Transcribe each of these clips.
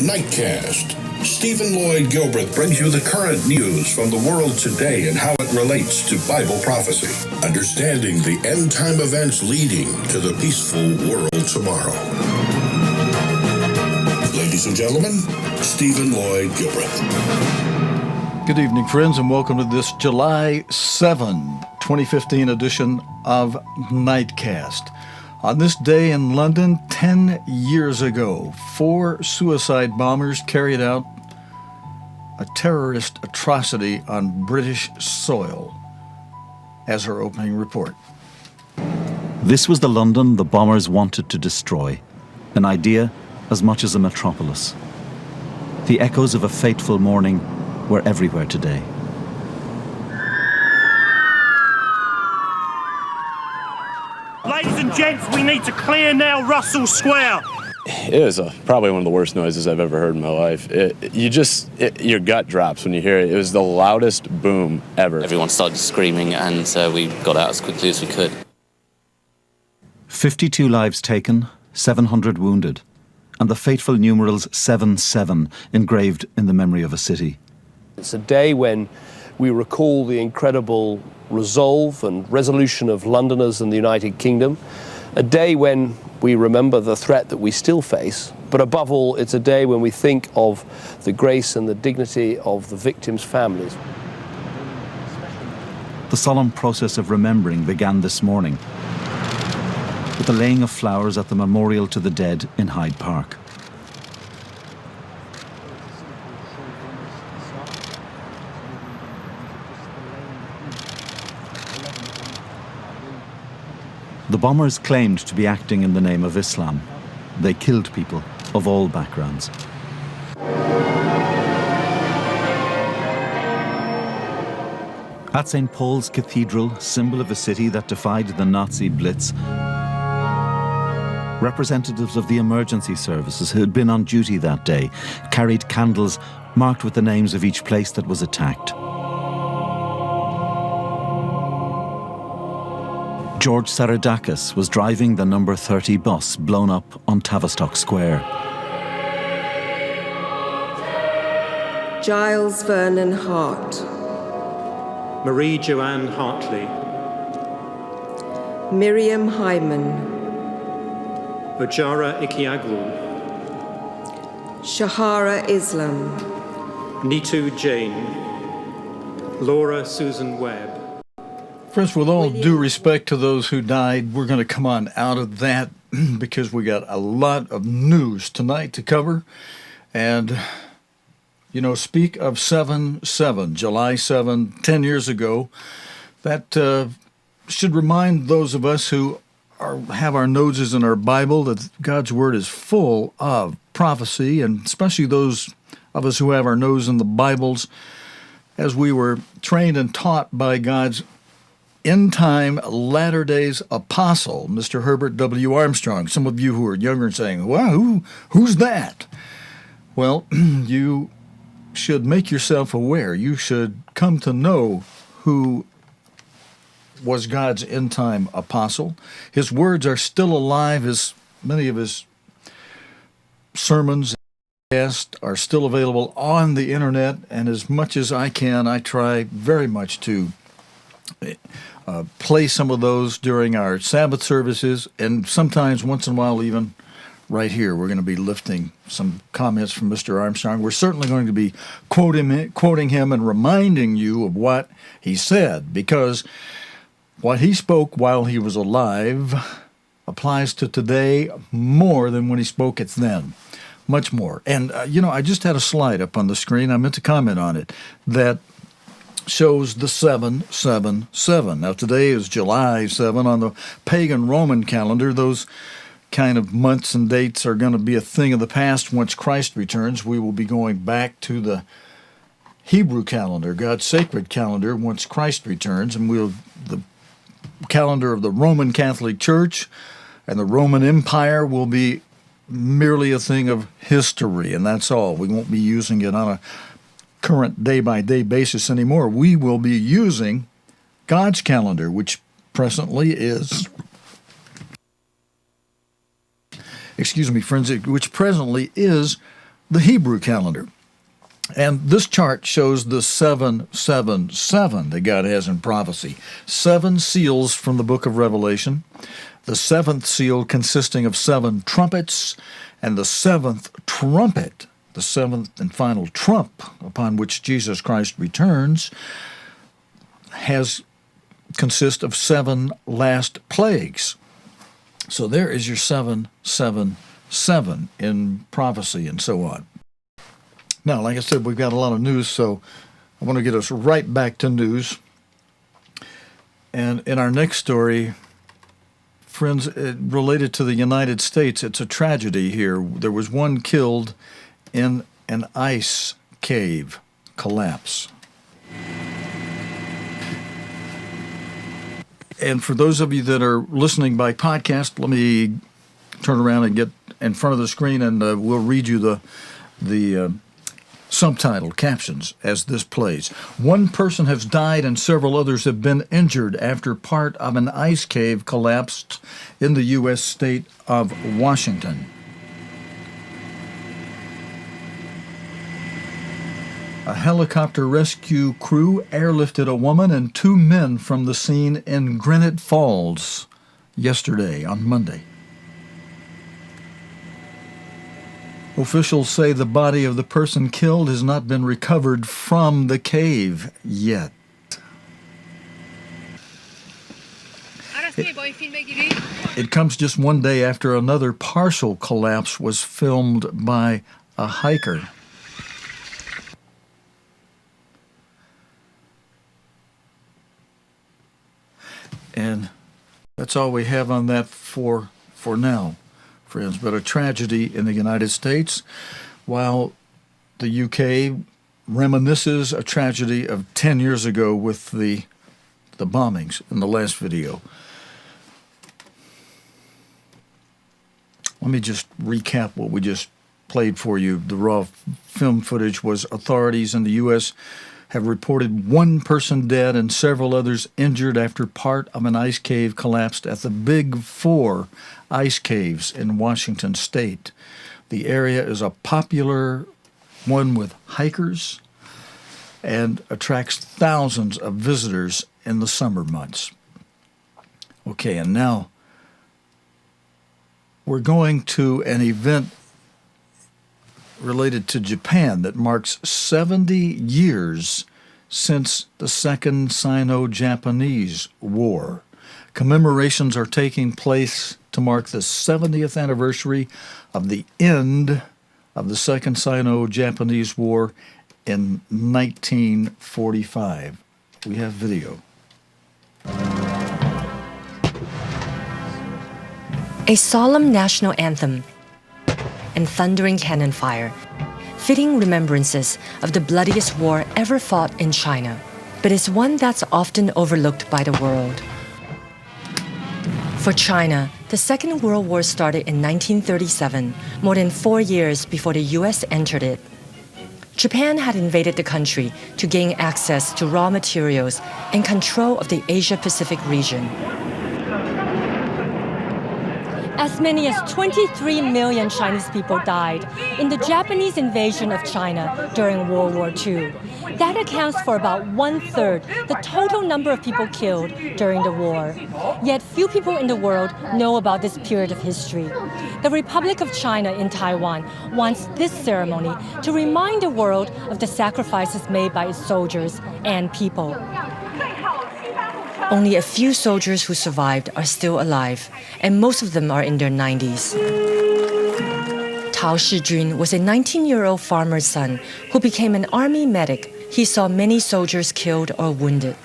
Nightcast. Stephen Lloyd Gilbreth brings you the current news from the world today and how it relates to Bible prophecy. Understanding the end-time events leading to the peaceful world tomorrow. Ladies and gentlemen, Stephen Lloyd Gilbreth. Good evening, friends, and welcome to this July 7, 2015 edition of Nightcast. On this day in London, 10 years ago, 4 suicide bombers carried out a terrorist atrocity on British soil, as her opening report. This was the London the bombers wanted to destroy, an idea as much as a metropolis. The echoes of a fateful morning were everywhere today. Ladies and gents, we need to clear now Russell Square. It was probably one of the worst noises I've ever heard in my life. Your gut drops when you hear it. It was the loudest boom ever. Everyone started screaming, and we got out as quickly as we could. 52 lives taken, 700 wounded, and the fateful numerals 7-7 engraved in the memory of a city. It's a day when we recall the incredible resolve and resolution of Londoners and the United Kingdom, a day when we remember the threat that we still face, but above all, it's a day when we think of the grace and the dignity of the victims' families. The solemn process of remembering began this morning with the laying of flowers at the memorial to the dead in Hyde Park. The bombers claimed to be acting in the name of Islam. They killed people of all backgrounds. At St. Paul's Cathedral, symbol of a city that defied the Nazi blitz, representatives of the emergency services who had been on duty that day carried candles marked with the names of each place that was attacked. George Saradakis was driving the number 30 bus blown up on Tavistock Square. Giles Vernon Hart. Marie Joanne Hartley. Miriam Hyman. Ojara Ikiaglu. Shahara Islam. Neetu Jain. Laura Susan Webb. Friends, with all due respect to those who died, we're going to come on out of that because we got a lot of news tonight to cover. And, speak of 7/7, July 7, 10 years ago, that should remind those of us who have our noses in our Bible that God's Word is full of prophecy, and especially those of us who have our nose in the Bibles, as we were trained and taught by God's end-time Latter Days apostle, Mr. Herbert W. Armstrong. Some of you who are younger and saying, well, who's that? Well, you should make yourself aware. You should come to know who was God's end-time apostle. His words are still alive. Many of his sermons are still available on the internet, and as much as I can, I try very much to play some of those during our Sabbath services, and sometimes, once in a while, even right here, we're going to be lifting some comments from Mr. Armstrong. We're certainly going to be quoting him and reminding you of what he said, because what he spoke while he was alive applies to today more than when he spoke it then. Much more. And, I just had a slide up on the screen. I meant to comment on it, that shows the 7-7-7. Now, today is July 7. On the pagan Roman calendar, those kind of months and dates are going to be a thing of the past. Once Christ returns, we will be going back to the Hebrew calendar, God's sacred calendar, once Christ returns, and the calendar of the Roman Catholic Church and the Roman Empire will be merely a thing of history, and that's all. We won't be using it on a current day-by-day basis anymore. We will be using God's calendar, which presently is excuse me, friends, which presently is the Hebrew calendar. And this chart shows the 777 that God has in prophecy. 7 seals from the book of Revelation, the 7th seal consisting of 7 trumpets, and the 7th trumpet, the 7th and final trump upon which Jesus Christ returns, consists of 7 last plagues. So there is your 777 in prophecy and so on. Now, like I said, we've got a lot of news, so I want to get us right back to news. And in our next story, friends, related to the United States, it's a tragedy here. There was one killed in an ice cave collapse. And for those of you that are listening by podcast, let me turn around and get in front of the screen, and we'll read you the subtitle captions as this plays. One person has died and several others have been injured after part of an ice cave collapsed in the U.S. state of Washington. A helicopter rescue crew airlifted a woman and 2 men from the scene in Granite Falls yesterday, on Monday. Officials say the body of the person killed has not been recovered from the cave yet. It comes just one day after another partial collapse was filmed by a hiker. And that's all we have on that for now, friends. But a tragedy in the United States, while the UK reminisces a tragedy of 10 years ago with the bombings in the last video. Let me just recap what we just played for you. The raw film footage was authorities in the U.S. have reported 1 person dead and several others injured after part of an ice cave collapsed at the Big 4 ice caves in Washington state. The area is a popular one with hikers and attracts thousands of visitors in the summer months. Okay, and now we're going to an event related to Japan that marks 70 years since the Second Sino-Japanese War. Commemorations are taking place to mark the 70th anniversary of the end of the Second Sino-Japanese War in 1945. We have video. A solemn national anthem and thundering cannon fire, fitting remembrances of the bloodiest war ever fought in China, but it's one that's often overlooked by the world. For China, the Second World War started in 1937, more than 4 years before the U.S. entered it. Japan had invaded the country to gain access to raw materials and control of the Asia-Pacific region. As many as 23 million Chinese people died in the Japanese invasion of China during World War II. That accounts for about 1/3 the total number of people killed during the war. Yet few people in the world know about this period of history. The Republic of China in Taiwan wants this ceremony to remind the world of the sacrifices made by its soldiers and people. Only a few soldiers who survived are still alive, and most of them are in their 90s. Tao Shijun was a 19-year-old farmer's son who became an army medic. He saw many soldiers killed or wounded.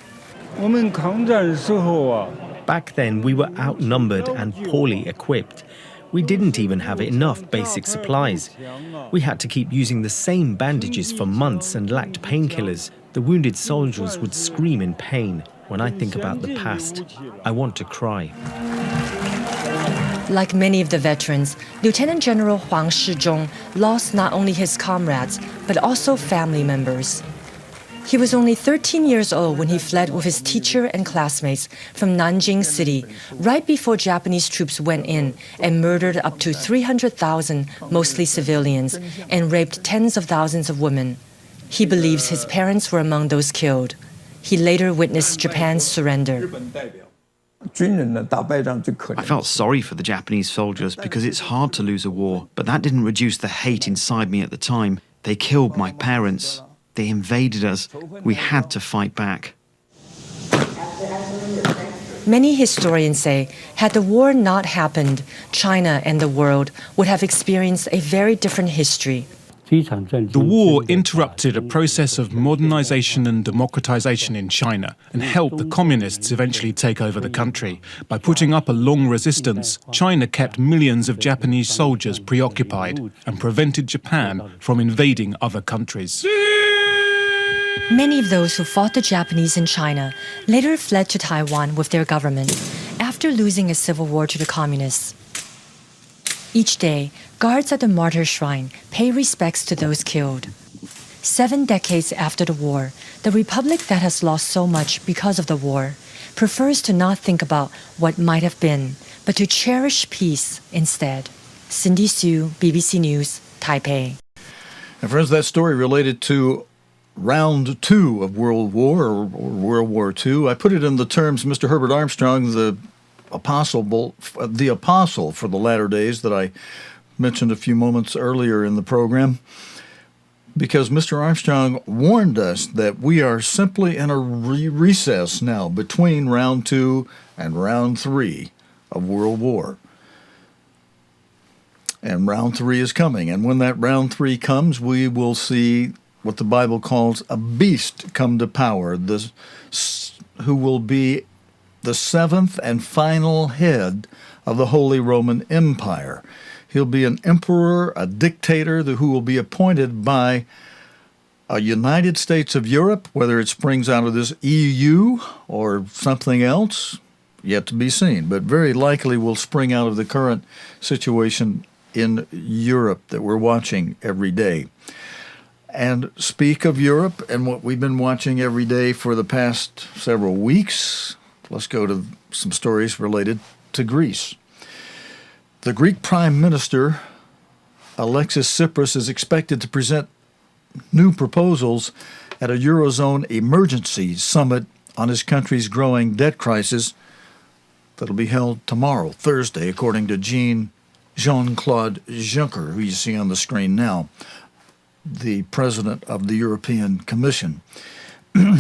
Back then, we were outnumbered and poorly equipped. We didn't even have enough basic supplies. We had to keep using the same bandages for months and lacked painkillers. The wounded soldiers would scream in pain. When I think about the past, I want to cry. Like many of the veterans, Lieutenant General Huang Shizhong lost not only his comrades, but also family members. He was only 13 years old when he fled with his teacher and classmates from Nanjing City right before Japanese troops went in and murdered up to 300,000, mostly civilians, and raped tens of thousands of women. He believes his parents were among those killed. He later witnessed Japan's surrender. I felt sorry for the Japanese soldiers because it's hard to lose a war, but that didn't reduce the hate inside me at the time. They killed my parents. They invaded us. We had to fight back. Many historians say, had the war not happened, China and the world would have experienced a very different history. The war interrupted a process of modernization and democratization in China and helped the communists eventually take over the country. By putting up a long resistance, China kept millions of Japanese soldiers preoccupied and prevented Japan from invading other countries. Many of those who fought the Japanese in China later fled to Taiwan with their government after losing a civil war to the communists. Each day, guards at the martyr shrine pay respects to those killed. 7 decades after the war, the republic that has lost so much because of the war prefers to not think about what might have been, but to cherish peace instead. Cindy Sue, BBC News, Taipei. And friends, that story related to round 2 of World War, or World War II. I put it in the terms Mr. Herbert Armstrong, the apostle for the latter days that I mentioned a few moments earlier in the program, because Mr. Armstrong warned us that we are simply in a recess now between round 2 and round 3 of World War. And round 3 is coming. And when that round 3 comes, we will see what the Bible calls a beast come to power, who will be the 7th and final head of the Holy Roman Empire. He'll be an emperor, a dictator, who will be appointed by a United States of Europe, whether it springs out of this EU or something else, yet to be seen, but very likely will spring out of the current situation in Europe that we're watching every day. And speak of Europe and what we've been watching every day for the past several weeks, let's go to some stories related to Greece. The Greek Prime Minister, Alexis Tsipras, is expected to present new proposals at a Eurozone emergency summit on his country's growing debt crisis that'll be held tomorrow, Thursday, according to Jean-Claude Juncker, who you see on the screen now, the president of the European Commission.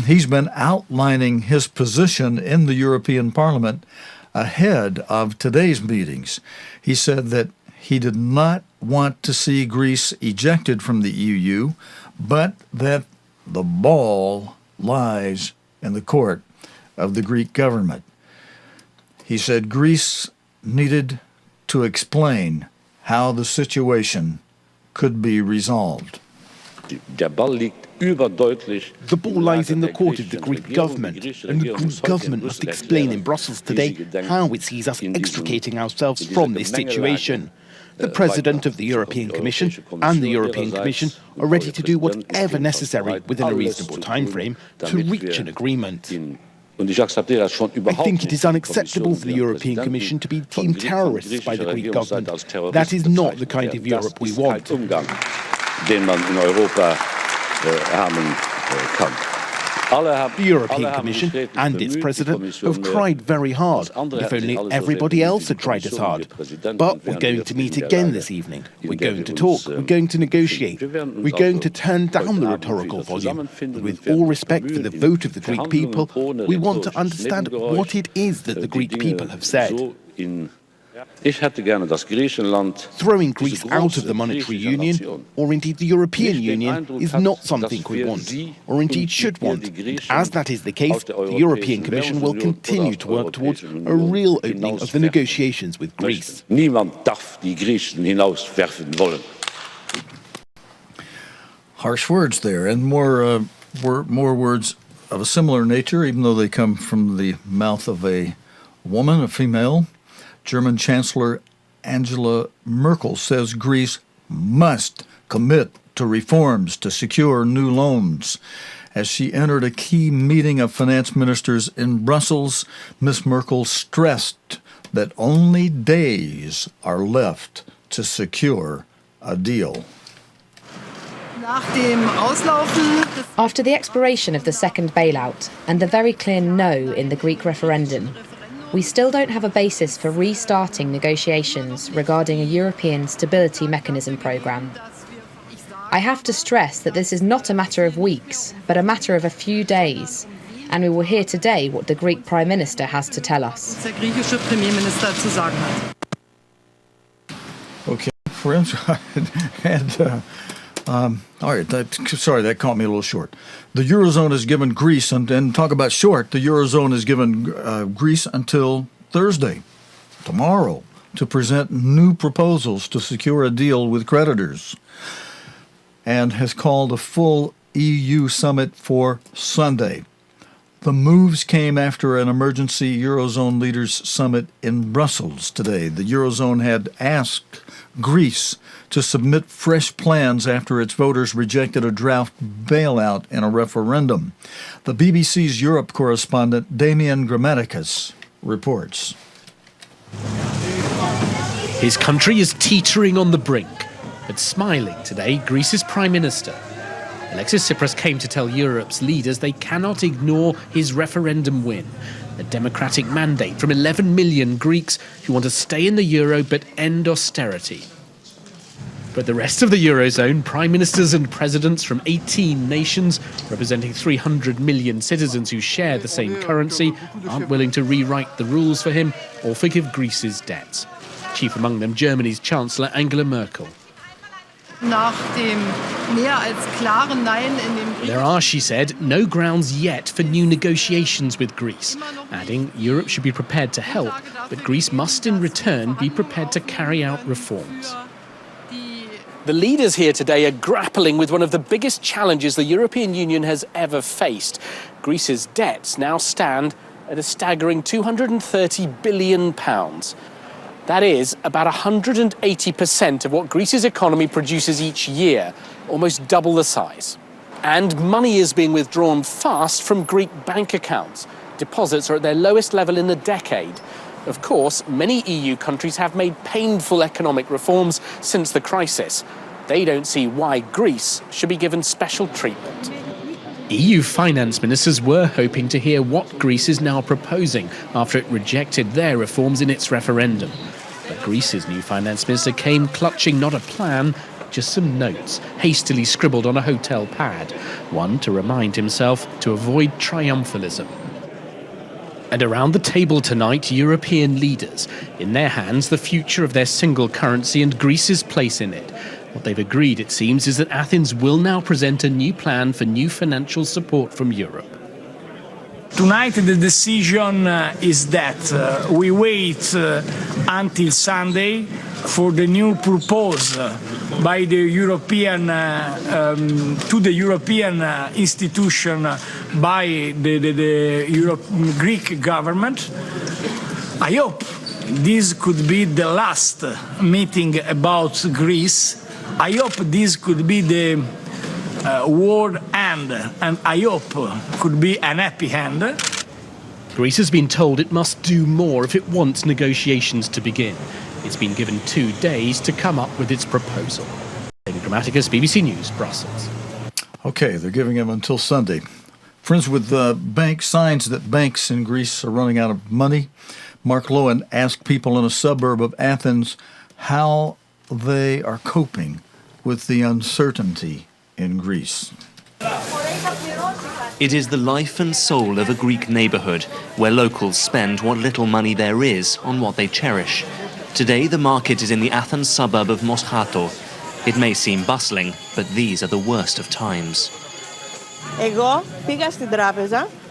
He's been outlining his position in the European Parliament ahead of today's meetings. He said that he did not want to see Greece ejected from the EU, but that the ball lies in the court of the Greek government. He said Greece needed to explain how the situation could be resolved. The ball lies in the court of the Greek government, and the Greek government must explain in Brussels today how it sees us extricating ourselves from this situation. The President of the European Commission and the European Commission are ready to do whatever necessary within a reasonable time frame to reach an agreement. I think it is unacceptable for the European Commission to be deemed terrorists by the Greek government. That is not the kind of Europe we want. The European Commission and its President have tried very hard, if only everybody else had tried as hard. But we're going to meet again this evening. We're going to talk, we're going to negotiate, we're going to turn down the rhetorical volume. And with all respect for the vote of the Greek people, we want to understand what it is that the Greek people have said. Throwing Greece out of the monetary union, or indeed the European Union, is not something we want, or indeed should want. And as that is the case, the European Commission will continue to work towards a real opening of the negotiations with Greece. Harsh words there, and more words of a similar nature, even though they come from the mouth of a woman, a female. German Chancellor Angela Merkel says Greece must commit to reforms to secure new loans As she entered a key meeting of finance ministers in Brussels, Ms. Merkel stressed that only days are left to secure a deal. After the expiration of the second bailout and the very clear no in the Greek referendum, we still don't have a basis for restarting negotiations regarding a European Stability Mechanism programme. I have to stress that this is not a matter of weeks, but a matter of a few days, and we will hear today what the Greek Prime Minister has to tell us. Okay, friends, and all right, sorry, that caught me a little short. The Eurozone has given Greece, and talk about short, the Eurozone has given Greece until Thursday, tomorrow, to present new proposals to secure a deal with creditors, and has called a full EU summit for Sunday. The moves came after an emergency Eurozone leaders summit in Brussels today. The Eurozone had asked Greece to submit fresh plans after its voters rejected a draft bailout in a referendum. The BBC's Europe correspondent Damian Grammaticus reports. His country is teetering on the brink, but smiling today, Greece's Prime Minister. Alexis Tsipras came to tell Europe's leaders they cannot ignore his referendum win, a democratic mandate from 11 million Greeks who want to stay in the euro but end austerity. But the rest of the Eurozone, prime ministers and presidents from 18 nations, representing 300 million citizens who share the same currency, aren't willing to rewrite the rules for him or forgive Greece's debts. Chief among them, Germany's Chancellor Angela Merkel. There are, she said, no grounds yet for new negotiations with Greece, adding Europe should be prepared to help, but Greece must in return be prepared to carry out reforms. The leaders here today are grappling with one of the biggest challenges the European Union has ever faced. Greece's debts now stand at a staggering £230 billion. That is about 180% of what Greece's economy produces each year, almost double the size. And money is being withdrawn fast from Greek bank accounts. Deposits are at their lowest level in a decade. Of course, many EU countries have made painful economic reforms since the crisis. They don't see why Greece should be given special treatment. EU finance ministers were hoping to hear what Greece is now proposing after it rejected their reforms in its referendum. But Greece's new finance minister came clutching not a plan, just some notes, hastily scribbled on a hotel pad, one to remind himself to avoid triumphalism. And around the table tonight, European leaders, in their hands the future of their single currency and Greece's place in it. What they've agreed, it seems, is that Athens will now present a new plan for new financial support from Europe. Tonight the decision is that we wait until Sunday for the new proposal by the European to the European institution by the Greek government. I hope this could be the last meeting about Greece. I hope this could be the world end, and I hope could be an happy end. Greece has been told it must do more if it wants negotiations to begin. It's been given 2 days to come up with its proposal. David Grammaticus, BBC News, Brussels. Okay, they're giving him until Sunday. Friends, with signs that banks in Greece are running out of money, Mark Lowen asked people in a suburb of Athens how they are coping with the uncertainty in Greece. It is the life and soul of a Greek neighborhood where locals spend what little money there is on what they cherish. Today, the market is in the Athens suburb of Moschato. It may seem bustling, but these are the worst of times.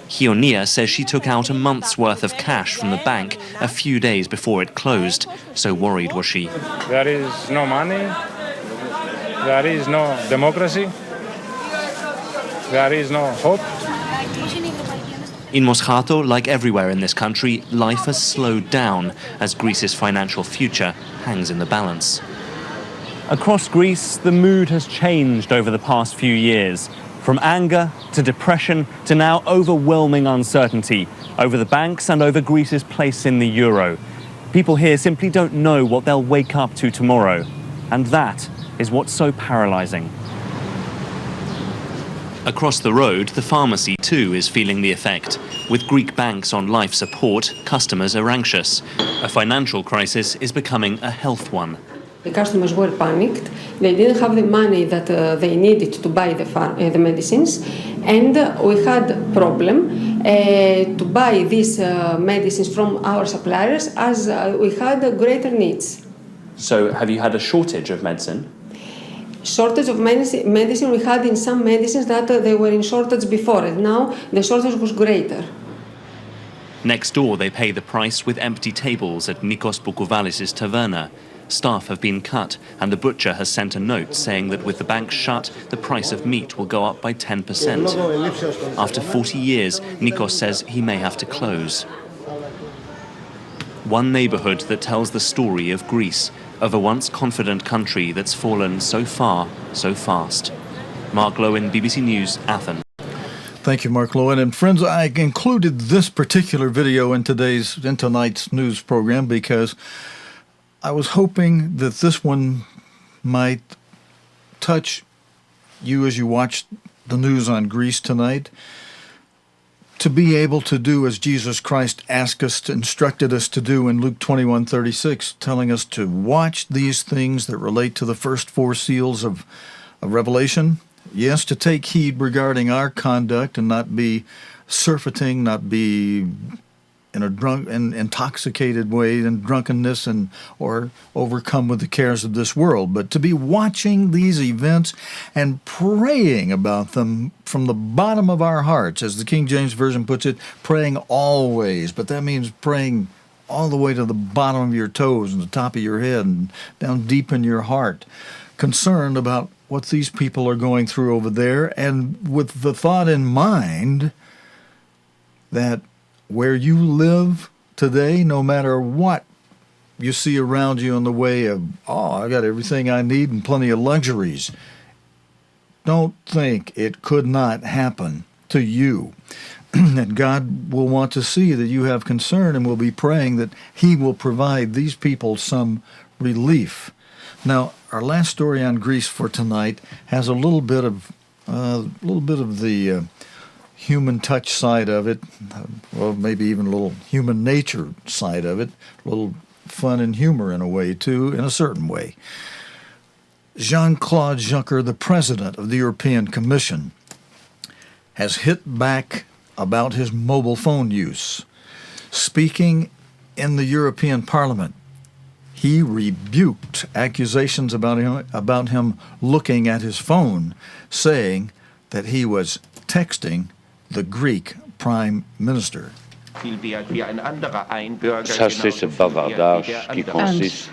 Hionia says she took out a month's worth of cash from the bank a few days before it closed, so worried was she. There is no money, there is no democracy, there is no hope. In Moschato, like everywhere in this country, life has slowed down as Greece's financial future hangs in the balance. Across Greece, the mood has changed over the past few years. From anger to depression to now overwhelming uncertainty over the banks and over Greece's place in the euro. People here simply don't know what they'll wake up to tomorrow. And that is what's so paralysing. Across the road, the pharmacy too is feeling the effect. With Greek banks on life support, customers are anxious. A financial crisis is becoming a health one. The customers were panicked. They didn't have the money that they needed to buy the medicines, and we had a problem to buy these medicines from our suppliers as we had greater needs. So have you had a shortage of medicine? Shortage of medicine we had in some medicines that they were in shortage before, and now the shortage was greater. Next door, they pay the price with empty tables at Nikos Boukouvalis' taverna. Staff have been cut, and the butcher has sent a note saying that with the bank shut, the price of meat will go up by 10%. After 40 years, Nikos says he may have to close. One neighbourhood that tells the story of Greece, of a once confident country that's fallen so far, so fast. Mark Lowen, BBC News, Athens. Thank you, Mark Lowen. And friends, I included this particular video in tonight's news program because I was hoping that this one might touch you as you watch the news on Greece tonight, to be able to do as Jesus Christ instructed us to do in Luke 21:36, telling us to watch these things that relate to the first four seals of Revelation. Yes, to take heed regarding our conduct and not be surfeiting, not be in a intoxicated way, in drunkenness, or overcome with the cares of this world, but to be watching these events and praying about them from the bottom of our hearts, as the King James Version puts it, praying always. But that means praying all the way to the bottom of your toes and the top of your head and down deep in your heart, concerned about what these people are going through over there, and with the thought in mind that where you live today, no matter what you see around you in the way of, I got everything I need and plenty of luxuries, don't think it could not happen to you. And God will want to see that you have concern, and will be praying that He will provide these people some relief. Now, our last story on Greece for tonight has a little bit of the human touch side of it, well, maybe even a little human nature side of it, a little fun and humor in a way, too, in a certain way. Jean-Claude Juncker, the president of the European Commission, has hit back about his mobile phone use. Speaking in the European Parliament, he rebuked accusations about him looking at his phone, saying that he was texting the Greek Prime Minister. Ça, c'est ce bavardage qui consiste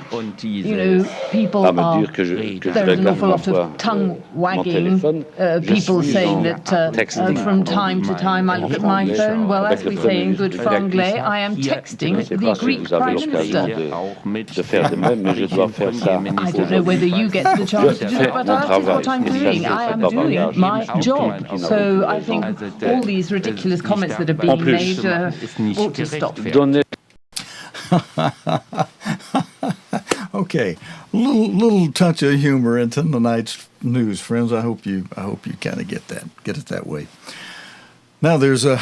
people à me dire que je there's an regarde awful lot parfois of tongue mon wagging, téléphone. people saying that from time to time I look at my phone. Well, as we say in good franglais, I am texting the Greek Prime Minister. De faire de même, mais je dois faire ça. I don't know whether you get the chance to do it, but that is what I'm doing. I am doing my job. So I think all these ridiculous comments that are being made ought to stop. Okay, little touch of humor into tonight's news, friends. I hope you kind of get it that way. Now there's a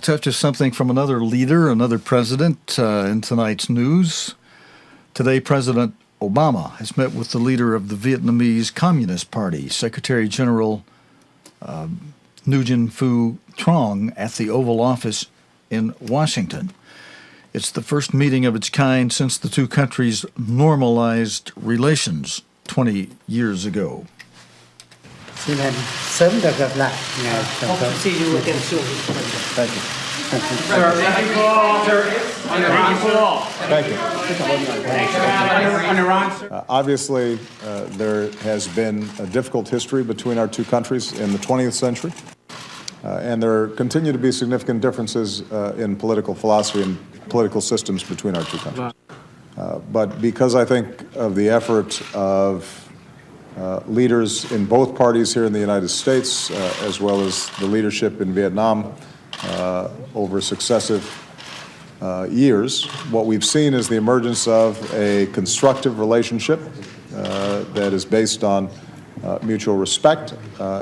touch of something from another leader, another president in tonight's news. Today, President Obama has met with the leader of the Vietnamese Communist Party, Secretary General Nguyen Phu Trong, at the Oval Office in Washington. It's the first meeting of its kind since the two countries normalized relations 20 years ago. Xin sớm được gặp lại. Hope to see you again soon. Thank you. Sir, thank you all. Thank you all. Thank you. Obviously, there has been a difficult history between our two countries in the 20th century. And there continue to be significant differences in political philosophy and political systems between our two countries. But because I think of the effort of leaders in both parties here in the United States, as well as the leadership in Vietnam over successive years, what we've seen is the emergence of a constructive relationship that is based on mutual respect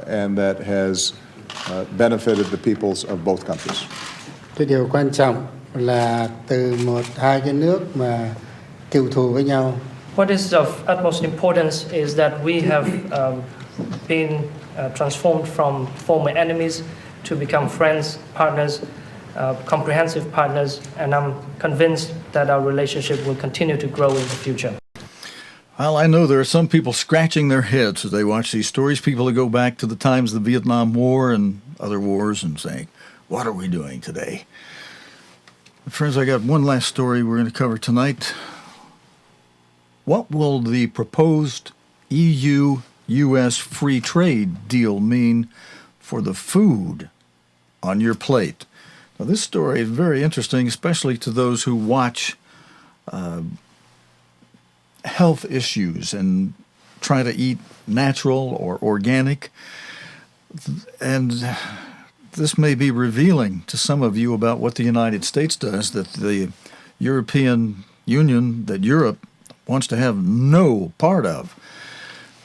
and that has benefited the peoples of both countries. Cái điều quan trọng là từ hai cái nước mà cựu thù với nhau. What is of utmost importance is that we have been transformed from former enemies to become friends, partners, comprehensive partners, and I'm convinced that our relationship will continue to grow in the future. Well, I know there are some people scratching their heads as they watch these stories, people that go back to the times of the Vietnam War and other wars and saying, what are we doing today? Friends, I got one last story we're going to cover tonight. What will the proposed EU-US free trade deal mean for the food on your plate? Now, this story is very interesting, especially to those who watch health issues and try to eat natural or organic. And this may be revealing to some of you about what the United States does, that the European Union, that Europe wants to have no part of.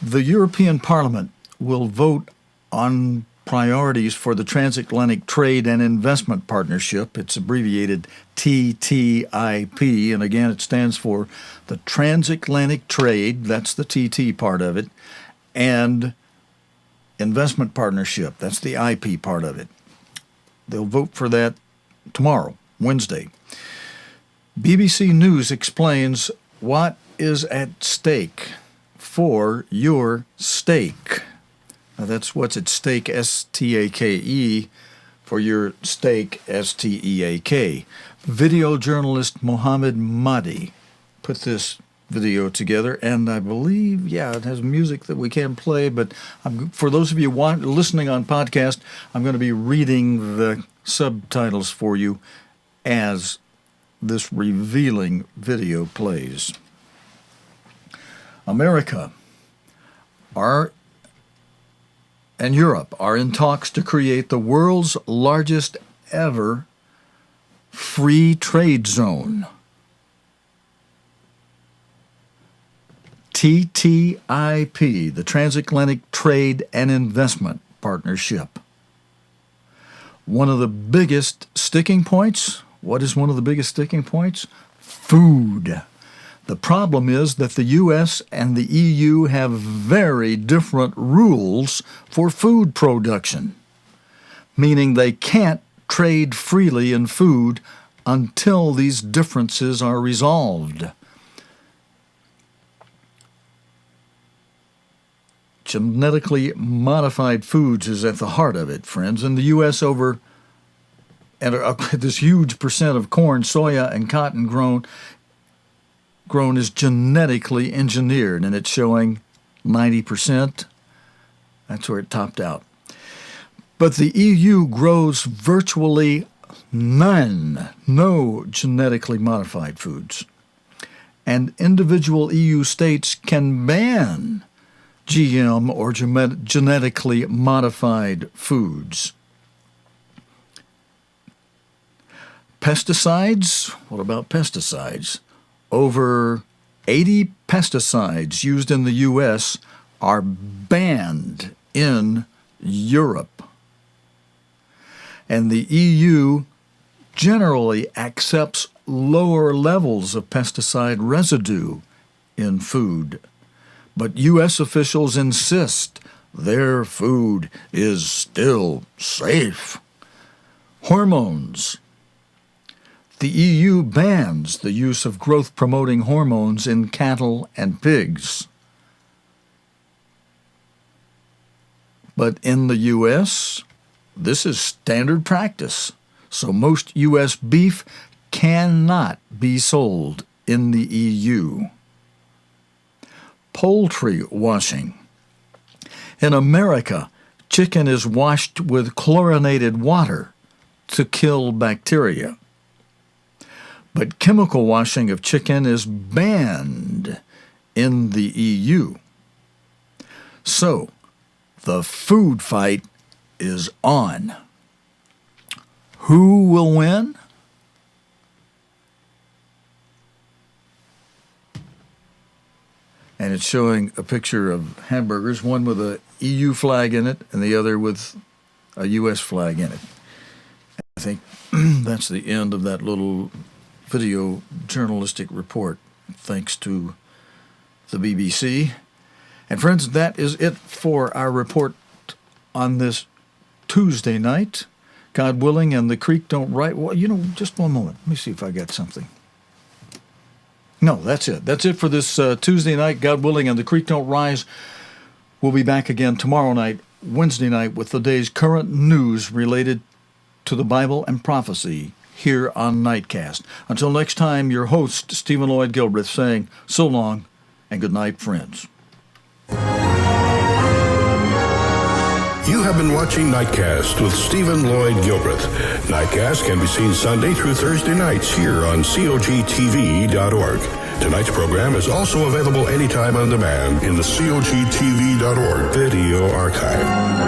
The European Parliament will vote on priorities for the Transatlantic Trade and Investment Partnership. It's abbreviated TTIP, and again, it stands for the Transatlantic Trade, that's the TT part of it, and Investment Partnership, that's the IP part of it. They'll vote for that tomorrow, Wednesday. BBC News explains what is at stake for your steak. Now that's what's at stake, S-T-A-K-E, for your steak, S-T-E-A-K. Video journalist Mohammed Mahdi put this video together, and I believe, it has music that we can't play, but for those of you listening on podcast, I'm going to be reading the subtitles for you as this revealing video plays. America and Europe are in talks to create the world's largest ever free trade zone. TTIP, the Transatlantic Trade and Investment Partnership. One of the biggest sticking points, what is one of the biggest sticking points? Food. The problem is that the U.S. and the EU have very different rules for food production, meaning they can't trade freely in food until these differences are resolved. Genetically modified foods is at the heart of it, friends. In the U.S., this huge percent of corn, soya, and cotton grown is genetically engineered, and it's showing 90%. That's where it topped out. But the EU grows virtually no genetically modified foods. And individual EU states can ban GM or genetically modified foods. Pesticides? What about pesticides? Over 80 pesticides used in the U.S. are banned in Europe. And the EU generally accepts lower levels of pesticide residue in food. But U.S. officials insist their food is still safe. Hormones. The EU bans the use of growth-promoting hormones in cattle and pigs. But in the U.S., this is standard practice, so most U.S. beef cannot be sold in the EU. Poultry washing. In America, chicken is washed with chlorinated water to kill bacteria. But chemical washing of chicken is banned in the EU. So, the food fight is on. Who will win? And it's showing a picture of hamburgers, one with a EU flag in it and the other with a U.S. flag in it. I think that's the end of that little video journalistic report, thanks to the BBC. And friends, that is it for our report on this Tuesday night. God willing, and the creek don't rise. Well, just one moment. Let me see if I got something. No, that's it. That's it for this Tuesday night. God willing, and the creek don't rise. We'll be back again tomorrow night, Wednesday night, with the day's current news related to the Bible and prophecy here on Nightcast. Until next time, your host, Stephen Lloyd Gilbreth, saying so long and good night, friends. You have been watching Nightcast with Stephen Lloyd Gilbreth. Nightcast can be seen Sunday through Thursday nights here on COGTV.org. Tonight's program is also available anytime on demand in the COGTV.org video archive.